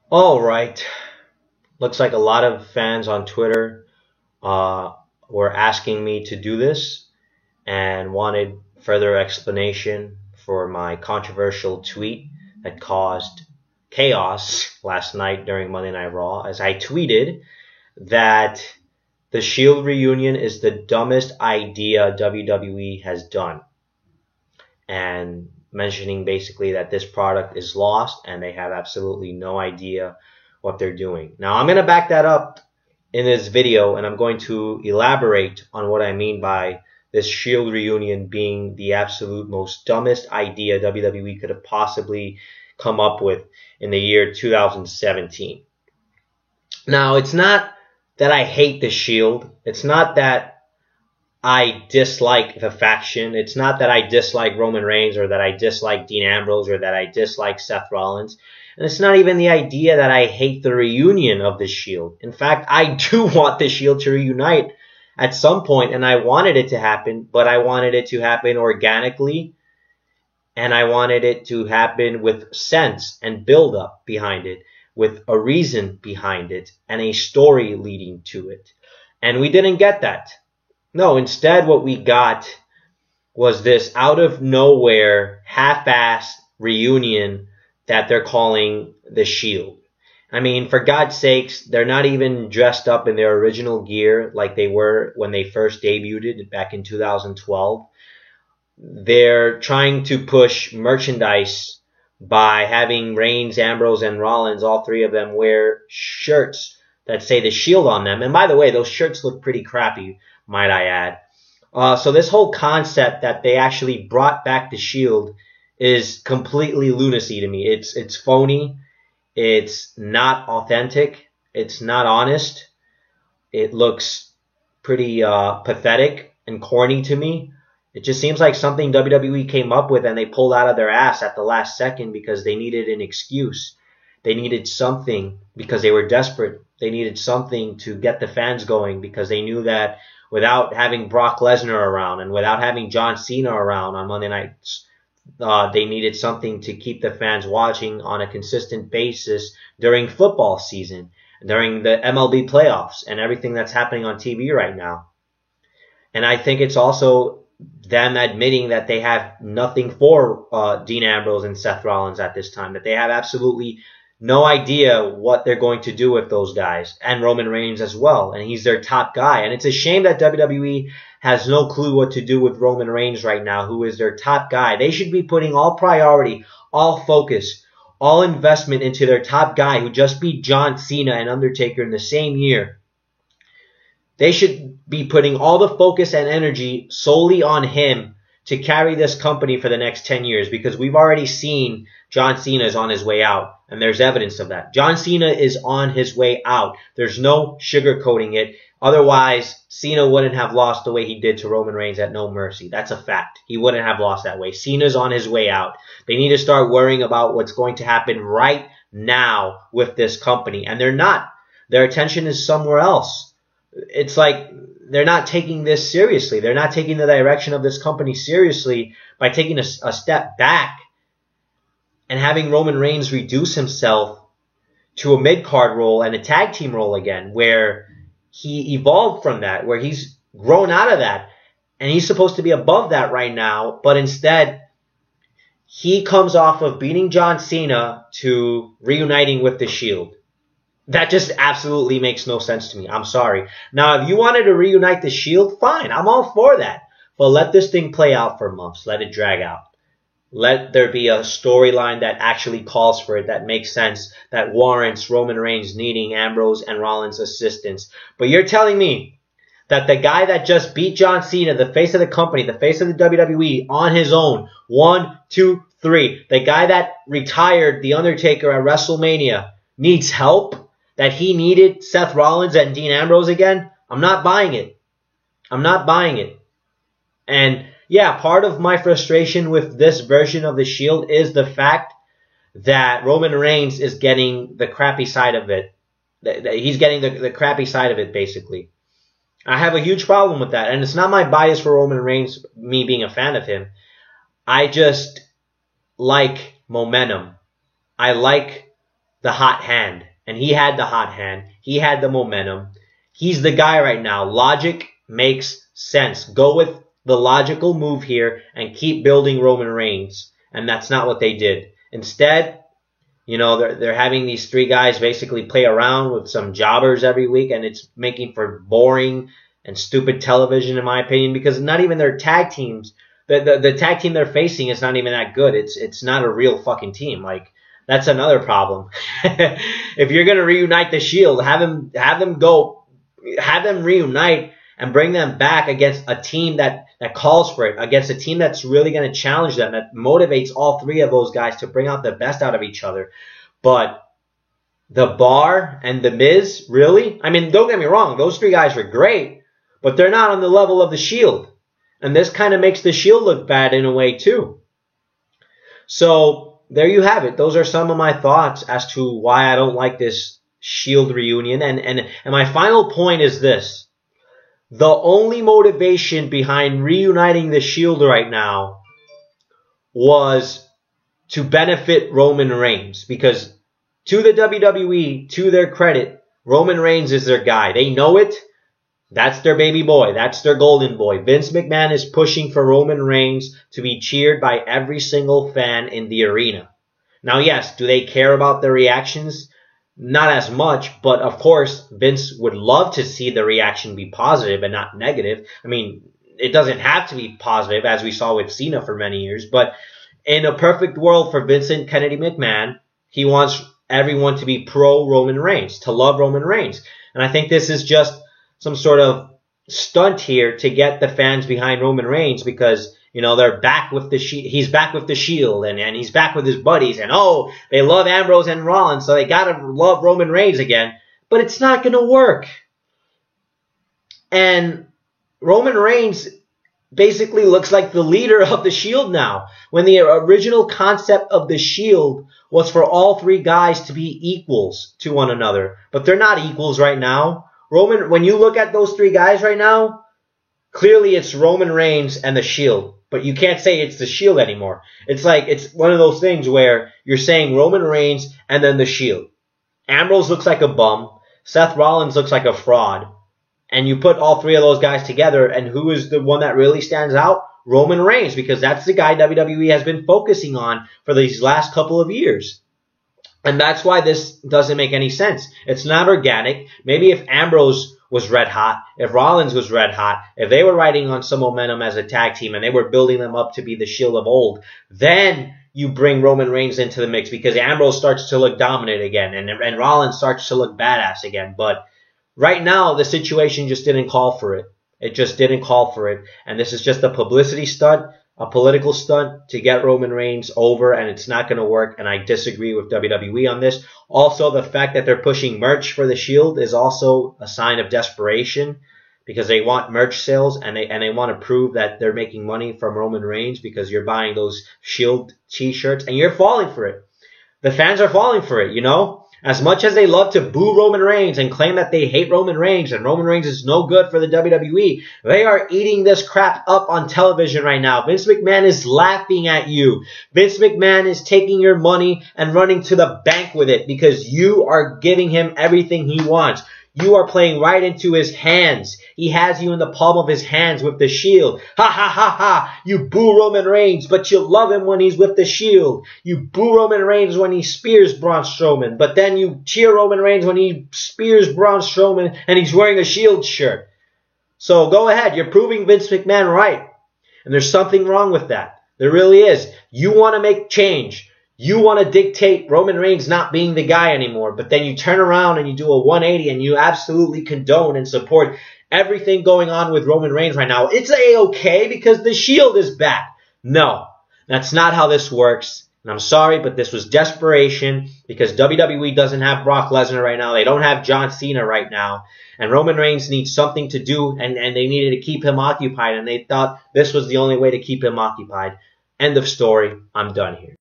All right. Looks like a lot of fans on Twitter uh, were asking me to do this and wanted further explanation for my controversial tweet that caused chaos last night during Monday Night Raw, as I tweeted that the Shield reunion is the dumbest idea WWE has done, and mentioning basically that this product is lost and they have absolutely no idea what they're doing. Now, I'm going to back that up in this video, and I'm going to elaborate on what I mean by this Shield reunion being the absolute most dumbest idea WWE could have possibly come up with in the year 2017. Now, it's not that I hate the Shield. It's not that I dislike the faction. It's not that I dislike Roman Reigns or that I dislike Dean Ambrose or that I dislike Seth Rollins. And it's not even the idea that I hate the reunion of the Shield. In fact, I do want the Shield to reunite at some point, and I wanted it to happen, but I wanted it to happen organically, and I wanted it to happen with sense and build up behind it, with a reason behind it, and a story leading to it. And we didn't get that. No, instead what we got was this out of nowhere, half-assed reunion that they're calling the Shield. I mean, for God's sakes, they're not even dressed up in their original gear like they were when they first debuted back in 2012. They're trying to push merchandise by having Reigns, Ambrose, and Rollins, all three of them, wear shirts that say the Shield on them. And by the way, those shirts look pretty crappy, might I add. So this whole concept that they actually brought back the Shield is completely lunacy to me. It's phony. It's not authentic. It's not honest. It looks pretty pathetic and corny to me. It just seems like something WWE came up with and they pulled out of their ass at the last second because they needed an excuse. They needed something because they were desperate. They needed something to get the fans going because they knew that without having Brock Lesnar around and without having John Cena around on Monday nights, they needed something to keep the fans watching on a consistent basis during football season, during the MLB playoffs, and everything that's happening on TV right now. And I think it's also them admitting that they have nothing for Dean Ambrose and Seth Rollins at this time, that they have absolutely no idea what they're going to do with those guys, and Roman Reigns as well, and he's their top guy. And it's a shame that WWE has no clue what to do with Roman Reigns right now, who is their top guy. They should be putting all priority, all focus, all investment into their top guy who just beat John Cena and Undertaker in the same year. They should be putting all the focus and energy solely on him to carry this company for the next 10 years, because we've already seen John Cena is on his way out, and there's evidence of that. John Cena is on his way out. There's no sugarcoating it. Otherwise, Cena wouldn't have lost the way he did to Roman Reigns at No Mercy. That's a fact. He wouldn't have lost that way. Cena's on his way out. They need to start worrying about what's going to happen right now with this company, and they're not. Their attention is somewhere else. It's like they're not taking this seriously. They're not taking the direction of this company seriously by taking a step back and having Roman Reigns reduce himself to a mid-card role and a tag team role again, where he evolved from that, where he's grown out of that, and he's supposed to be above that right now, but instead he comes off of beating John Cena to reuniting with the Shield. That just absolutely makes no sense to me. I'm sorry. Now, if you wanted to reunite the Shield, fine. I'm all for that. But let this thing play out for months. Let it drag out. Let there be a storyline that actually calls for it, that makes sense, that warrants Roman Reigns needing Ambrose and Rollins' assistance. But you're telling me that the guy that just beat John Cena, the face of the company, the face of the WWE, on his own, 1, 2, 3, the guy that retired The Undertaker at WrestleMania, needs help? That he needed Seth Rollins and Dean Ambrose again? I'm not buying it. I'm not buying it. And yeah, part of my frustration with this version of the Shield is the fact that Roman Reigns is getting the crappy side of it. He's getting the crappy side of it, basically. I have a huge problem with that. And it's not my bias for Roman Reigns, me being a fan of him. I just like momentum. I like the hot hand. And he had the hot hand. He had the momentum. He's the guy right now. Logic makes sense. Go with the logical move here and keep building Roman Reigns. And that's not what they did. Instead, you know, they're having these three guys basically play around with some jobbers every week, and it's making for boring and stupid television, in my opinion, because not even their tag teams, the tag team they're facing is not even that good. It's not a real fucking team. Like, that's another problem. If you're gonna reunite the Shield, have them reunite and bring them back against a team that calls for it, against a team that's really going to challenge them, that motivates all three of those guys to bring out the best out of each other. But The Bar and The Miz, really? I mean, don't get me wrong, those three guys are great, but they're not on the level of the Shield. And this kind of makes the Shield look bad in a way too. So there you have it. Those are some of my thoughts as to why I don't like this Shield reunion. And my final point is this. The only motivation behind reuniting the Shield right now was to benefit Roman Reigns. Because to the WWE, to their credit, Roman Reigns is their guy. They know it. That's their baby boy. That's their golden boy. Vince McMahon is pushing for Roman Reigns to be cheered by every single fan in the arena. Now, yes, do they care about the reactions? Not as much, but of course, Vince would love to see the reaction be positive and not negative. I mean, it doesn't have to be positive, as we saw with Cena for many years, but in a perfect world for Vincent Kennedy McMahon, he wants everyone to be pro Roman Reigns, to love Roman Reigns. And I think this is just some sort of stunt here to get the fans behind Roman Reigns because, you know, they're back with the he's back with the Shield and he's back with his buddies and oh, they love Ambrose and Rollins, so they gotta love Roman Reigns again. But it's not gonna work. And Roman Reigns basically looks like the leader of the Shield now. When the original concept of the Shield was for all three guys to be equals to one another. But they're not equals right now. When you look at those three guys right now, clearly it's Roman Reigns and the Shield. But you can't say it's the Shield anymore. It's like, it's one of those things where you're saying Roman Reigns and then the Shield. Ambrose looks like a bum. Seth Rollins looks like a fraud. And you put all three of those guys together, and who is the one that really stands out? Roman Reigns, because that's the guy WWE has been focusing on for these last couple of years. And that's why this doesn't make any sense. It's not organic. Maybe if Ambrose was red hot, if Rollins was red hot, if they were riding on some momentum as a tag team and they were building them up to be the Shield of old, then you bring Roman Reigns into the mix because Ambrose starts to look dominant again and Rollins starts to look badass again. But right now, the situation just didn't call for it. It just didn't call for it. And this is just a publicity stunt, a political stunt to get Roman Reigns over, and it's not going to work. And I disagree with WWE on this. Also, the fact that they're pushing merch for the Shield is also a sign of desperation because they want merch sales and they want to prove that they're making money from Roman Reigns because you're buying those Shield t-shirts and you're falling for it. The fans are falling for it, you know? As much as they love to boo Roman Reigns and claim that they hate Roman Reigns and Roman Reigns is no good for the WWE, they are eating this crap up on television right now. Vince McMahon is laughing at you. Vince McMahon is taking your money and running to the bank with it because you are giving him everything he wants. You are playing right into his hands. He has you in the palm of his hands with the Shield. Ha ha ha ha. You boo Roman Reigns, but you love him when he's with the Shield. You boo Roman Reigns when he spears Braun Strowman, but then you cheer Roman Reigns when he spears Braun Strowman and he's wearing a Shield shirt. So go ahead. You're proving Vince McMahon right. And there's something wrong with that. There really is. You want to make change. You want to dictate Roman Reigns not being the guy anymore, but then you turn around and you do a 180 and you absolutely condone and support everything going on with Roman Reigns right now. It's A-okay because the Shield is back. No, that's not how this works. And I'm sorry, but this was desperation because WWE doesn't have Brock Lesnar right now. They don't have John Cena right now. And Roman Reigns needs something to do, and they needed to keep him occupied, and they thought this was the only way to keep him occupied. End of story. I'm done here.